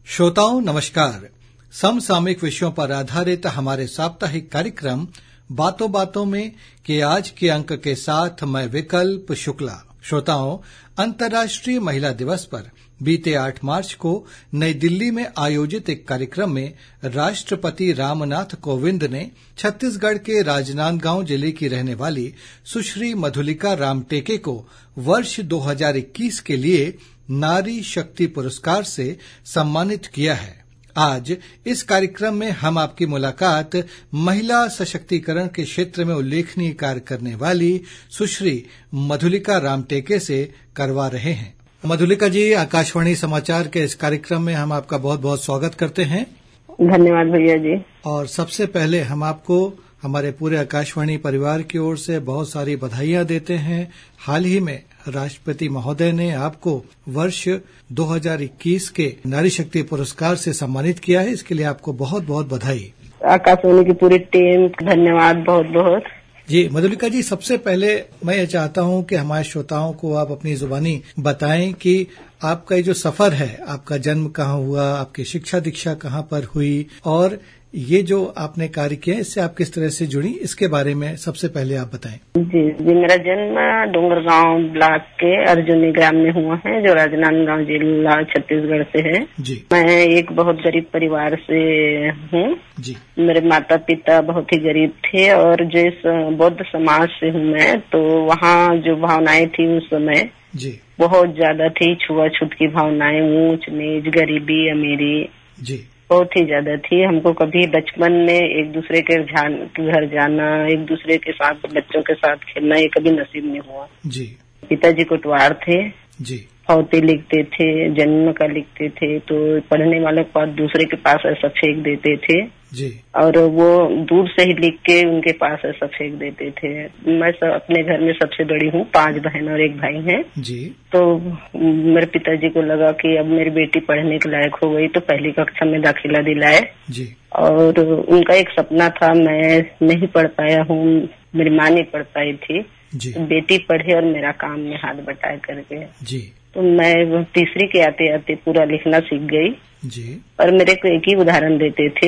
श्रोताओं नमस्कार। समसामयिक विषयों पर आधारित हमारे साप्ताहिक कार्यक्रम बातों बातों में के आज के अंक के साथ मैं विकल्प शुक्ला। श्रोताओं, अंतर्राष्ट्रीय महिला दिवस पर बीते 8 मार्च को नई दिल्ली में आयोजित एक कार्यक्रम में राष्ट्रपति रामनाथ कोविंद ने छत्तीसगढ़ के राजनांदगांव जिले की रहने वाली सुश्री मधुलिका रामटेके को वर्ष 2021 के लिए नारी शक्ति पुरस्कार से सम्मानित किया है। आज इस कार्यक्रम में हम आपकी मुलाकात महिला सशक्तिकरण के क्षेत्र में उल्लेखनीय कार्य करने वाली सुश्री मधुलिका रामटेके से करवा रहे हैं। मधुलिका जी, आकाशवाणी समाचार के इस कार्यक्रम में हम आपका बहुत बहुत स्वागत करते हैं। धन्यवाद भैया जी। और सबसे पहले हम आपको हमारे पूरे आकाशवाणी परिवार की ओर से बहुत सारी बधाइयां देते हैं। हाल ही में राष्ट्रपति महोदय ने आपको वर्ष 2021 के नारी शक्ति पुरस्कार से सम्मानित किया है। इसके लिए आपको बहुत बहुत बधाई। आकाशवाणी की पूरी टीम धन्यवाद बहुत बहुत। जी मधुलिका जी, सबसे पहले मैं ये चाहता हूं कि हमारे श्रोताओं को आप अपनी जुबानी बताएं कि आपका ये जो सफर है, आपका जन्म कहाँ हुआ, आपकी शिक्षा दीक्षा कहाँ पर हुई और ये जो आपने कार्य किया इससे आप किस तरह से जुड़ी, इसके बारे में सबसे पहले आप बताएं। जी, मेरा जन्म डोंगरगांव ब्लॉक के अर्जुनी ग्राम में हुआ है, जो राजनांदगांव जिला छत्तीसगढ़ से है। जी। मैं एक बहुत गरीब परिवार से हूँ। जी। मेरे माता पिता बहुत ही गरीब थे और जिस बौद्ध समाज से हूँ मैं, तो वहाँ जो भावनाएं थी उस समय जी बहुत ज्यादा थी। छुआछूत की भावनाएं, ऊंच नीच, गरीबी अमीरी जी बहुत ही ज्यादा थी। हमको कभी बचपन में एक दूसरे के घर जाना, एक दूसरे के साथ बच्चों के साथ खेलना, ये कभी नसीब नहीं हुआ। जी। पिताजी कोटवार थे जी, फौती लिखते थे, जन्म का लिखते थे, तो पढ़ने वालों को दूसरे के पास ऐसा फेंक देते थे जी, और वो दूर से ही लिख के उनके पास ऐसा फेंक देते थे। मैं अपने घर में सबसे बड़ी हूँ, 5 बहन और 1 भाई हैं जी। तो मेरे पिताजी को लगा कि अब मेरी बेटी पढ़ने के लायक हो गई, तो पहली कक्षा में दाखिला दिलाए जी। और उनका एक सपना था, मैं नहीं पढ़ पाया हूँ, मेरी माँ नहीं पढ़ पाई थी जी। तो बेटी पढ़े और मेरा काम में हाथ बटाए करके जी। तो मैं तीसरी के आते आते पूरा लिखना सीख गई जी। और मेरे को एक ही उदाहरण देते थे,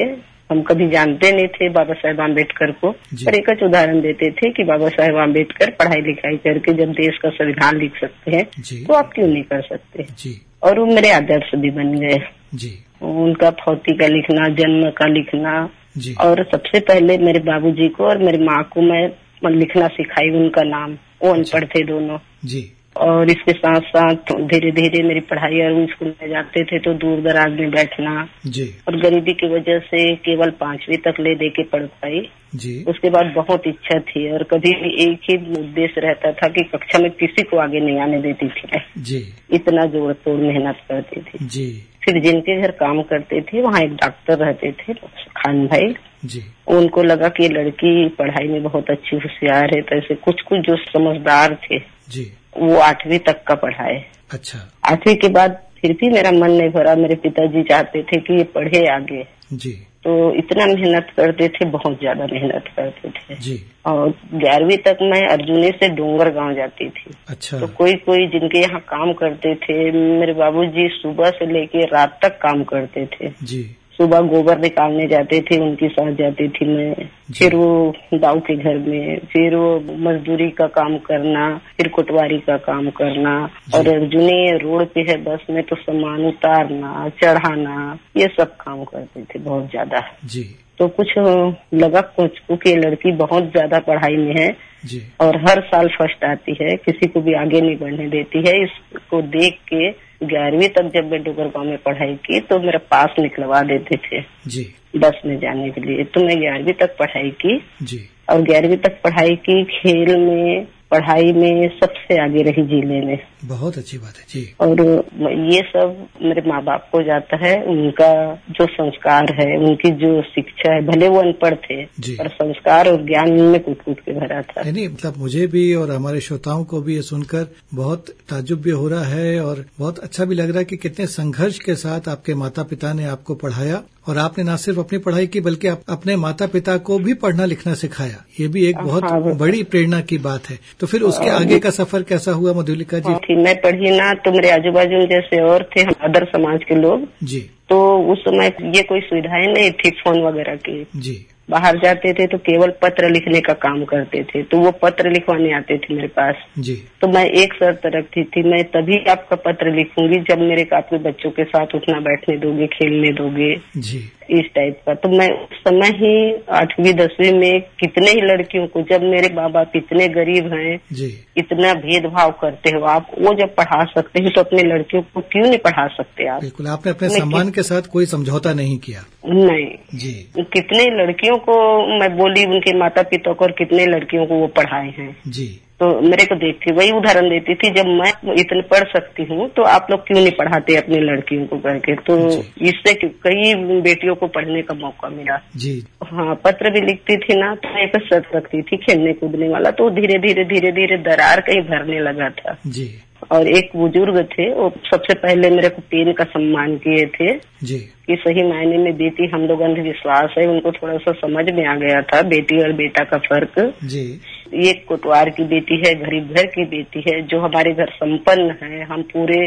हम कभी जानते नहीं थे बाबा साहेब आम्बेडकर को, पर एक ही उदाहरण देते थे कि बाबा साहेब आम्बेडकर पढ़ाई लिखाई करके जब देश का संविधान लिख सकते हैं तो आप क्यों नहीं कर सकते जी। और वो मेरे आदर्श भी बन गए जी। उनका फौती का लिखना, जन्म का लिखना जी। और सबसे पहले मेरे बाबूजी को और मेरी माँ को मैं लिखना सिखाई, उनका नाम, वो अनपढ़ थे दोनों जी। और इसके साथ साथ धीरे धीरे मेरी पढ़ाई, और स्कूल में जाते थे तो दूर दराज में बैठना जी। और गरीबी की वजह से केवल 5वीं तक ले दे के पढ़ पाई जी। उसके बाद बहुत इच्छा थी और कभी भी एक ही उद्देश्य रहता था कि कक्षा में किसी को आगे नहीं आने देती थी जी। इतना जोड़ तोड़ मेहनत करती थी जी। फिर जिनके घर काम करते थे वहाँ एक डॉक्टर रहते थे, खान भाई जी। उनको लगा कि ये लड़की पढ़ाई में बहुत अच्छी होशियार है, तो ऐसे कुछ कुछ जो समझदार थे जी वो 8वीं तक का पढ़ाए। अच्छा। 8वीं के बाद फिर भी मेरा मन नहीं भरा, मेरे पिताजी चाहते थे कि ये पढ़े आगे जी। तो इतना मेहनत करते थे, बहुत ज्यादा मेहनत करते थे जी। और 11वीं तक मैं अर्जुनी से डोंगरगांव जाती थी। अच्छा। तो कोई जिनके यहाँ काम करते थे, मेरे बाबूजी सुबह से लेके रात तक काम करते थे जी। सुबह गोबर निकालने जाते थे, उनके साथ जाती थी मैं, फिर वो दाऊ के घर में, फिर वो मजदूरी का काम करना, फिर कोटवारी का काम करना, और अर्जुनी रोड पे है बस में तो सामान उतारना चढ़ाना, ये सब काम करते थे बहुत ज्यादा जी। तो कुछ लगा कुछ कि लड़की बहुत ज्यादा पढ़ाई में है जी। और हर साल फर्स्ट आती है, किसी को भी आगे नहीं बढ़ने देती है। इसको देख के 11वीं तक जब मैं डोंगरगांव में पढ़ाई की तो मेरा पास निकलवा देते थे जी बस में जाने के लिए। तो मैं 11वीं तक पढ़ाई की जी। और 11वीं तक पढ़ाई की, खेल में, पढ़ाई में सबसे आगे रही जिले में। बहुत अच्छी बात है जी। और ये सब मेरे माँ बाप को जाता है, उनका जो संस्कार है, उनकी जो शिक्षा है, भले वो अनपढ़ थे पर संस्कार और ज्ञान में कूट कूट के भरा था। नहीं, मतलब मुझे भी और हमारे श्रोताओं को भी ये सुनकर बहुत ताज्जुब भी हो रहा है और बहुत अच्छा भी लग रहा है कि कितने संघर्ष के साथ आपके माता पिता ने आपको पढ़ाया और आपने न सिर्फ अपनी पढ़ाई की बल्कि अपने माता पिता को भी पढ़ना लिखना सिखाया। ये भी एक बहुत बड़ी प्रेरणा की बात है। तो फिर उसके आगे का सफर कैसा हुआ मधुलिका जी? मैं पढ़ी ना तो मेरे आजू बाजू जैसे और थे अदर समाज के लोग जी, तो उस समय ये कोई सुविधाएं नहीं थी फोन वगैरह की जी। बाहर जाते थे तो केवल पत्र लिखने का काम करते थे, तो वो पत्र लिखवाने आते थे मेरे पास जी। तो मैं एक शर्त रखती थी, मैं तभी आपका पत्र लिखूंगी जब मेरे आपके बच्चों के साथ उठना बैठने दोगे, खेलने दोगे जी, इस टाइप का। तो मैं उस समय ही 8वीं 10वीं में कितने ही लड़कियों को, जब मेरे माँ बाप इतने गरीब हैं जी, इतना भेदभाव करते हो आप, वो जब पढ़ा सकते हैं तो अपने लड़कियों को क्यों नहीं पढ़ा सकते आप? बिल्कुल, आपने अपने सम्मान के साथ कोई समझौता नहीं किया। नहीं जी। कितने लड़कियों को मैं बोली, उनके माता पिता को, और कितने लड़कियों को वो पढ़ाए हैं जी। तो मेरे को देख के वही उदाहरण देती थी, जब मैं इतने पढ़ सकती हूँ तो आप लोग क्यों नहीं पढ़ाते अपनी लड़कियों को करके। तो इससे कई बेटियों को पढ़ने का मौका मिला जी। हाँ, पत्र भी लिखती थी ना तो एक शर्त रखती थी खेलने कूदने वाला, तो धीरे धीरे दरार कहीं भरने लगा था जी। और एक बुजुर्ग थे, वो सबसे पहले मेरे को पेन का सम्मान किए थे जी, कि सही मायने में बेटी, हम लोग अंधविश्वास है, उनको थोड़ा सा समझ में आ गया था बेटी और बेटा का फर्क जी। एक कोटवार की बेटी है, गरीब घर की बेटी है, जो हमारे घर संपन्न है, हम पूरे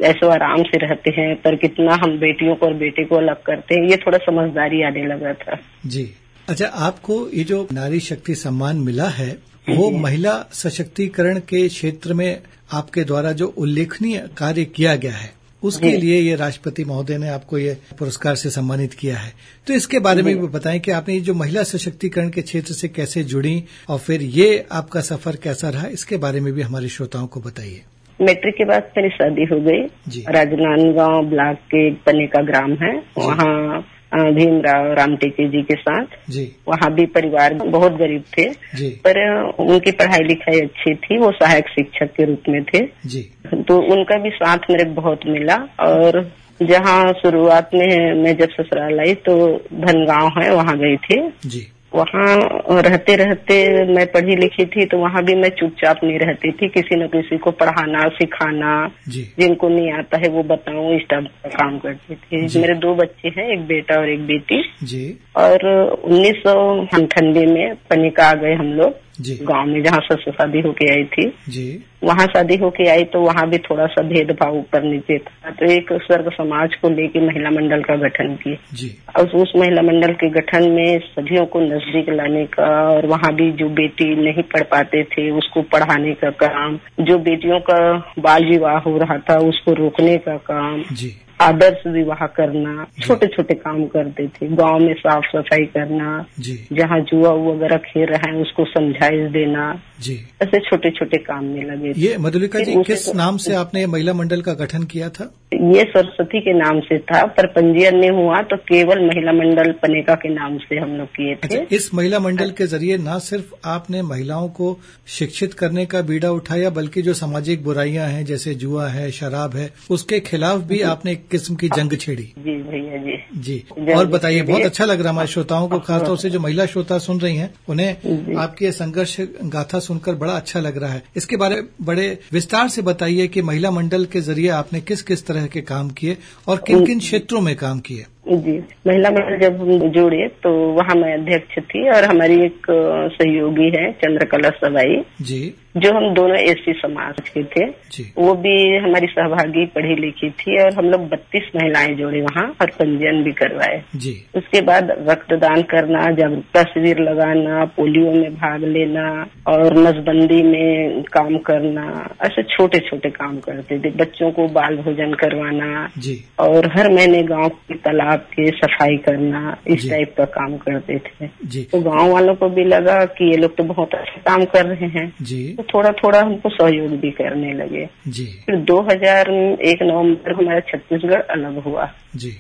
ऐसे आराम से रहते हैं, पर कितना हम बेटियों को और बेटे को अलग करते हैं, ये थोड़ा समझदारी आने लगा था जी। अच्छा, आपको ये जो नारी शक्ति सम्मान मिला है वो महिला सशक्तिकरण के क्षेत्र में आपके द्वारा जो उल्लेखनीय कार्य किया गया है उसके लिए ये राष्ट्रपति महोदय ने आपको ये पुरस्कार से सम्मानित किया है। तो इसके बारे में भी बताएं कि आपने ये जो महिला सशक्तिकरण के क्षेत्र से कैसे जुड़ी और फिर ये आपका सफर कैसा रहा, इसके बारे में भी हमारे श्रोताओं को बताइए। मैट्रिक के बाद मेरी शादी हो गई। राजनांदगांव ब्लॉक के पने का ग्राम है, वहाँ भीमराव रामटेके जी के साथ जी। वहाँ भी परिवार बहुत गरीब थे जी। पर उनकी पढ़ाई लिखाई अच्छी थी, वो सहायक शिक्षक के रूप में थे जी। तो उनका भी साथ मेरे बहुत मिला। और जहाँ शुरुआत में मैं जब ससुराल आई तो धनगांव है, वहाँ गई थी जी। वहाँ रहते रहते मैं पढ़ी लिखी थी, तो वहाँ भी मैं चुपचाप नहीं रहती थी, किसी न किसी को पढ़ाना सिखाना, जिनको नहीं आता है वो बताऊं, इस टाइप का काम करती थी। मेरे 2 बच्चे हैं, एक बेटा और एक बेटी जी। और 1998 में पनिका आ गए हम लोग गांव में, जहाँ से शादी होके आई थी जी। वहाँ शादी होके आई तो वहाँ भी थोड़ा सा भेदभाव ऊपर नीचे था, तो एक स्वर्ग समाज को लेके महिला मंडल का गठन किया। और उस महिला मंडल के गठन में सभियों को नजदीक लाने का, और वहाँ भी जो बेटी नहीं पढ़ पाते थे उसको पढ़ाने का काम, जो बेटियों का बाल विवाह हो रहा था उसको रोकने का काम जी। आदर्श विवाह करना, छोटे छोटे काम करते थे। गांव में साफ सफाई करना, जहाँ जुआ वगैरह खेल रहा है उसको समझाइश देना जी। ऐसे छोटे छोटे काम में लगे। ये मधुलिका जी किस नाम से आपने महिला मंडल का गठन किया था? ये सरस्वती के नाम से था, पर पंजीयन नहीं हुआ तो केवल महिला मंडल पनेका के नाम से हम लोग किए थे। अच्छा, इस महिला मंडल के जरिए न सिर्फ आपने महिलाओं को शिक्षित करने का बीड़ा उठाया, बल्कि जो सामाजिक बुराइयां हैं जैसे जुआ है, शराब है, उसके खिलाफ भी आपने एक किस्म की जंग छेड़ी। जी भैया जी जी। और बताइए, बहुत अच्छा लग रहा है हमारे श्रोताओं को, खासतौर से जो महिला श्रोता सुन रही हैं उन्हें आपकी संघर्ष गाथा सुनकर बड़ा अच्छा लग रहा है। इसके बारे में बड़े विस्तार से बताइए कि महिला मंडल के जरिए आपने किस किस तरह के काम किए और किन किन क्षेत्रों में काम किए। जी, महिला मंडल जब हम जुड़े तो वहाँ मैं अध्यक्ष थी, और हमारी एक सहयोगी है चंद्रकला सवाई जी, जो हम दोनों एससी समाज के थे जी। वो भी हमारी सहभागी पढ़ी लिखी थी, और हम लोग 32 महिलाएं जोड़े वहाँ और पंजीयन भी करवाए जी। उसके बाद रक्तदान करना, जागरूकता शिविर लगाना, पोलियो में भाग लेना और नसबंदी में काम करना, ऐसे छोटे छोटे काम करते थे। बच्चों को बाल भोजन करवाना जी। और हर महीने गाँव के तालाब के सफाई करना, इस टाइप का काम करते थे जी। तो गांव वालों को भी लगा कि ये लोग तो बहुत अच्छा काम कर रहे हैं जी। तो थोड़ा थोड़ा हमको सहयोग भी करने लगे जी। फिर 2001 नवंबर हमारा छत्तीसगढ़ अलग हुआ जी।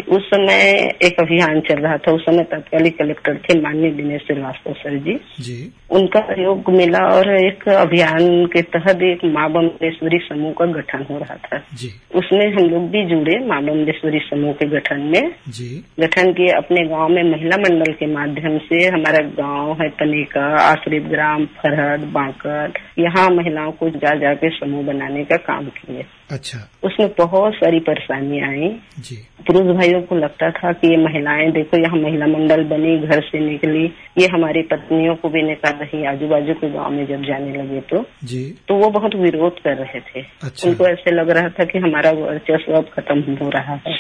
उस समय एक अभियान चल रहा था, उस समय तत्कालीन कलेक्टर थे माननीय दिनेश श्रीवास्तव सर जी। उनका सहयोग मिला और एक अभियान के तहत एक माँ बमलेश्वरी समूह का गठन हो रहा था जी। उसमें हम लोग भी जुड़े माँ बमलेश्वरी समूह के गठन में जी। गठन किए अपने गांव में महिला मंडल के माध्यम से। हमारा गांव है पनेका, आश्रित ग्राम, फरहद, बांकर, यहाँ महिलाओं को जा के समूह बनाने का काम किए। अच्छा। उसमें बहुत सारी परेशानियां आई जी। पुरुष भाइयों को लगता था कि ये महिलाएं देखो यहाँ महिला मंडल बनी, घर से निकली, ये हमारी पत्नियों को भी निकाल रही। आजू बाजू के गांव में जब जाने लगे तो वो बहुत विरोध कर रहे थे। अच्छा। उनको ऐसे लग रहा था कि हमारा वर्चस्व अब खत्म हो रहा है,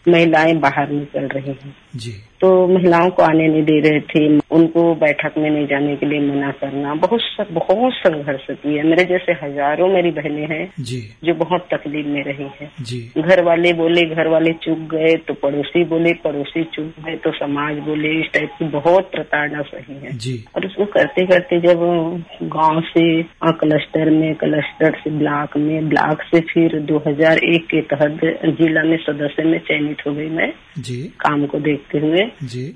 महिलाएं बाहर निकल रही हैं। तो महिलाओं को आने नहीं दे रहे थे, उनको बैठक में नहीं जाने के लिए मना करना, बहुत संघर्ष किया। मेरे जैसे हजारों मेरी बहनें हैं जो बहुत तकलीफ में रही है। घर वाले बोले, घर वाले चुप गए तो पड़ोसी बोले, पड़ोसी चुप गए तो समाज बोले, इस टाइप की बहुत प्रताड़ना सही है। और उसको करते करते जब गांव से क्लस्टर में, क्लस्टर से ब्लॉक में, ब्लॉक से फिर 2001 के तहत जिला में सदस्य में चयनित हो गई मैं काम को देखते हुए।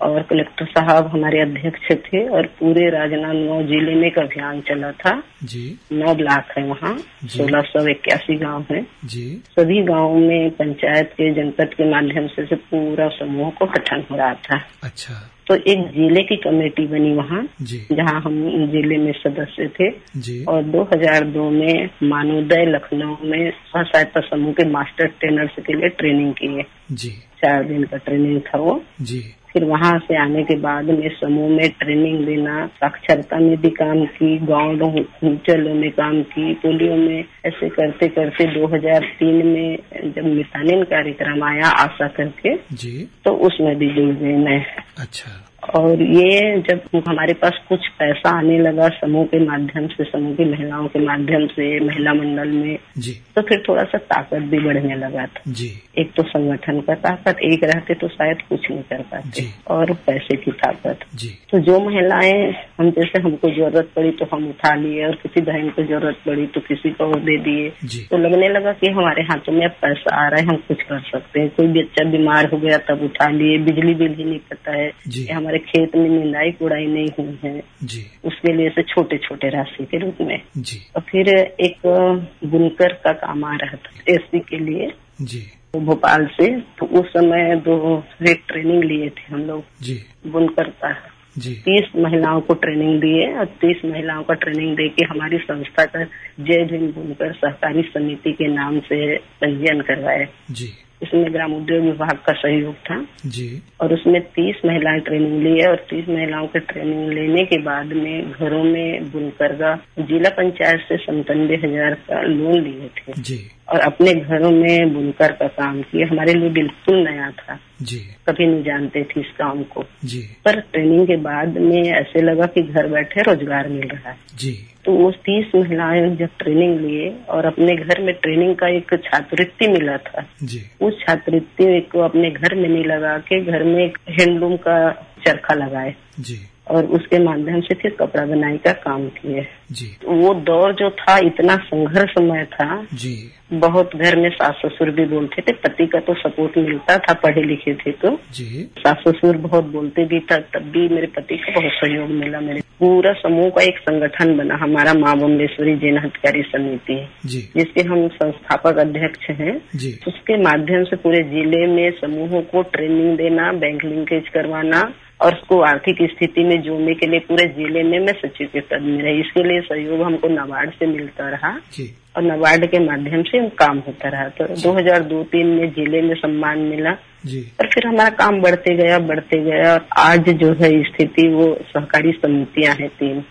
और कलेक्टर साहब हमारे अध्यक्ष थे और पूरे राजनांदगांव जिले में एक अभियान चला था। 9 ब्लॉक है वहाँ, 1681 गांव है। सभी गांवों में पंचायत के, जनपद के माध्यम से पूरा समूह को गठन हो रहा था। अच्छा। तो एक जिले की कमेटी बनी वहाँ, जहाँ हम जिले में सदस्य थे। और 2002 में मानोदय लखनऊ में स्व सहायता समूह के मास्टर ट्रेनर्स के लिए ट्रेनिंग किए। 4 दिन का ट्रेनिंग था वो। फिर वहाँ से आने के बाद में समूह में ट्रेनिंग देना, साक्षरता में भी काम की, गाँव चलो में काम की, पोलियो में, ऐसे करते करते 2003 में जब मितानिन कार्यक्रम आया आशा करके तो उसमें भी जुड़ गई मैं। अच्छा। और ये जब हमारे पास कुछ पैसा आने लगा समूह के माध्यम से, समूह की महिलाओं के माध्यम से, महिला मंडल में, तो फिर थोड़ा सा ताकत भी बढ़ने लगा था। एक तो संगठन का ताकत, एक रहते तो शायद कुछ नहीं कर पाते, और पैसे की ताकत। तो जो महिलाएं हम जैसे, हमको जरूरत पड़ी तो हम उठा लिए, और किसी बहन को जरूरत पड़ी तो किसी को और दे दिए। तो लगने लगा कि हमारे हाथों में अब पैसा आ रहा है, हम कुछ कर सकते हैं। कोई बच्चा बीमार हो गया तब उठा लिए, बिजली बिल ही नहीं पता है, हमारे खेत में निंदाई कुड़ाई नहीं हुई है, उसके लिए से छोटे छोटे राशि के रूप में। और फिर एक बुनकर का काम आ रहा था एससी के लिए तो भोपाल से। तो उस समय 2 ट्रेनिंग लिए थे हम लोग बुनकर का। 30 महिलाओं को ट्रेनिंग दिए और 30 महिलाओं का ट्रेनिंग दे के हमारी संस्था का जय भीम बुनकर सहकारी समिति के नाम से पंजीयन करवाए। इसमें ग्राम उद्योग विभाग का सहयोग था। और उसमें 30 महिलाएं ट्रेनिंग ली है। और 30 महिलाओं के ट्रेनिंग लेने के बाद में घरों में बुनकर का जिला पंचायत से 97,000 का लोन लिए थे। और अपने घरों में बुनकर का काम किया। हमारे लिए बिल्कुल नया था, कभी नहीं जानते थे इस काम को। पर ट्रेनिंग के बाद में ऐसे लगा कि घर बैठे रोजगार मिल रहा है। तो वो 30 महिलाएं जब ट्रेनिंग लिए और अपने घर में ट्रेनिंग का एक छात्रवृत्ति मिला था, उस छात्रवृत्ति को अपने घर में नहीं लगा के घर में एक हैंडलूम का चरखा लगाए और उसके माध्यम से फिर कपड़ा बनाई का काम किए। वो दौर जो था इतना संघर्षमय था। बहुत घर में सास ससुर भी बोलते थे, पति का तो सपोर्ट मिलता था, पढ़े लिखे थे तो सास ससुर बहुत बोलते भी था, तब भी मेरे पति का बहुत सहयोग मिला। मेरे पूरा समूह का एक संगठन बना हमारा माँ बम्लेश्वरी जैन हितकारी समिति, जिसके हम संस्थापक अध्यक्ष हैं। उसके माध्यम से पूरे जिले में समूहों को ट्रेनिंग देना, बैंक लिंकेज करवाना और उसको आर्थिक स्थिति में जोड़ने के लिए पूरे जिले में मैं सचिव के पद में रही। इसके लिए सहयोग हमको नाबार्ड से मिलता रहा और नाबार्ड के माध्यम से काम होता रहा। तो 2002-03 में जिले में सम्मान मिला और फिर हमारा काम बढ़ते गया और आज जो है स्थिति वो सहकारी समितियां हैं 3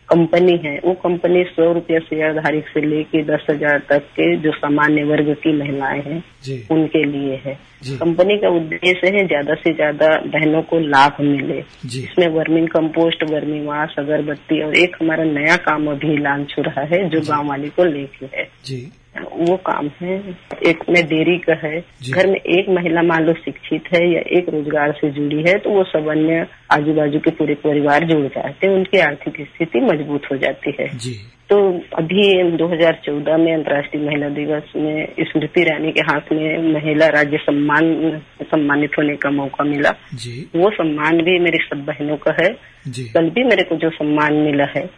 कंपनी है। वो कंपनी 100 रुपया शेयरधारक से लेके 10,000 तक के जो सामान्य वर्ग की महिलाएं हैं उनके लिए है। कंपनी का उद्देश्य है ज्यादा से ज्यादा बहनों को लाभ मिले। इसमें वर्मिंग कंपोस्ट, वर्मी वाश, अगरबत्ती और एक हमारा नया काम अभी लॉन्च हो रहा है जो गाँव वाली को लेके है। वो काम है। एक में डेयरी का है। घर में एक महिला मान लो शिक्षित है या एक रोजगार से जुड़ी है तो वो सब अन्य आजू बाजू के पूरे परिवार जुड़ जाते हैं, उनकी आर्थिक स्थिति मजबूत हो जाती है। तो अभी 2014 में अंतर्राष्ट्रीय महिला दिवस में स्मृति ईरानी के हाथ में महिला राज्य सम्मानित होने का मौका मिला। वो सम्मान भी मेरी सब बहनों का है। कल भी मेरे को जो सम्मान मिला है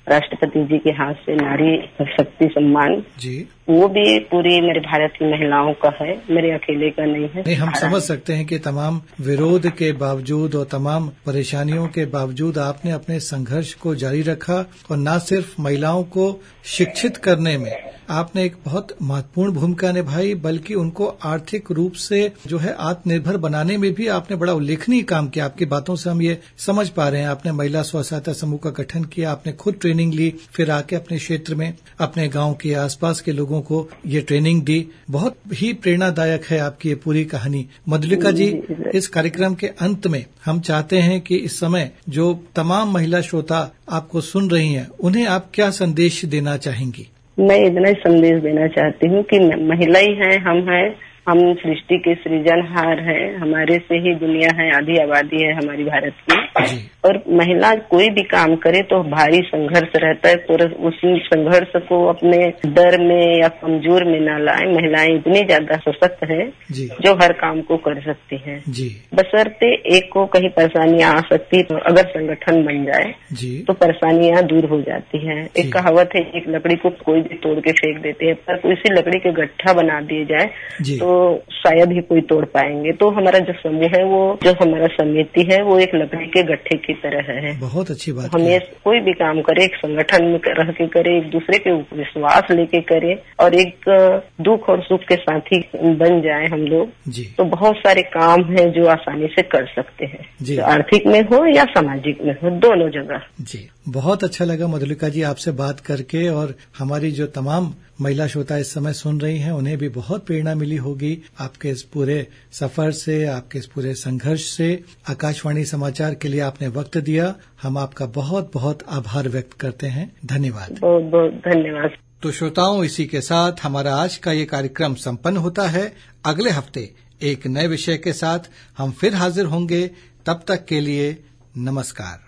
राष्ट्रपति जी के हाथ से नारी शक्ति सम्मान, वो भी पूरी मेरे भारत की महिलाओं का है, मेरे अकेले का नहीं है। हम समझ सकते हैं कि तमाम विरोध के बावजूद और तमाम परेशानियों के बावजूद आपने अपने संघर्ष को जारी रखा और न सिर्फ महिलाओं को शिक्षित करने में आपने एक बहुत महत्वपूर्ण भूमिका निभाई, बल्कि उनको आर्थिक रूप से जो है आत्मनिर्भर बनाने में भी आपने बड़ा उल्लेखनीय काम किया। आपकी बातों से हम ये समझ पा रहे हैं। आपने महिला स्व सहायता समूह का गठन किया, आपने खुद ट्रेनिंग ली, फिर आके अपने क्षेत्र में अपने गांव के आसपास के लोगों को ये ट्रेनिंग दी। बहुत ही प्रेरणादायक है आपकी ये पूरी कहानी। मधुलिका जी, इस कार्यक्रम के अंत में हम चाहते हैं कि इस समय जो तमाम महिला श्रोता आपको सुन रही हैं, उन्हें आप क्या संदेश देना चाहेंगी? मैं इतना ही संदेश देना चाहती हूँ कि महिला ही है, हम सृष्टि के सृजनहार है, हमारे से ही दुनिया है, आधी आबादी है हमारी भारत की। और महिला कोई भी काम करे तो भारी संघर्ष रहता है, तो उस संघर्ष को अपने डर में या कमजोर में न लाए। महिलाएं इतनी ज्यादा सशक्त है जो हर काम को कर सकती हैं, बशर्ते एक को कहीं परेशानियां आ सकती, तो अगर संगठन बन जाए तो परेशानियां दूर हो जाती है। एक कहावत है, एक लकड़ी को कोई भी तोड़ के फेंक देते हैं, पर इसी लकड़ी के गट्ठा बना दिए जाए तो शायद ही कोई तोड़ पाएंगे। तो हमारा जो समूह है, वो जो हमारा समिति है, वो एक लकड़ी के गट्ठे की तरह है। बहुत अच्छी बात। हमें कोई भी काम करे, एक संगठन में रह के करे, एक दूसरे के ऊपर विश्वास लेके करे, और एक दुख और सुख के साथी बन जाए हम लोग, तो बहुत सारे काम हैं जो आसानी से कर सकते हैं, तो आर्थिक में हो या सामाजिक में हो, दोनों जगह। जी, बहुत अच्छा लगा मधुलिका जी आपसे बात करके, और हमारी जो तमाम महिला श्रोता इस समय सुन रही हैं, उन्हें भी बहुत प्रेरणा मिली होगी आपके इस पूरे सफर से, आपके इस पूरे संघर्ष से। आकाशवाणी समाचार के लिए आपने वक्त दिया, हम आपका बहुत बहुत आभार व्यक्त करते हैं। धन्यवाद। बहुत बहुत धन्यवाद। तो श्रोताओं, इसी के साथ हमारा आज का ये कार्यक्रम संपन्न होता है। अगले हफ्ते एक नए विषय के साथ हम फिर हाजिर होंगे। तब तक के लिए नमस्कार।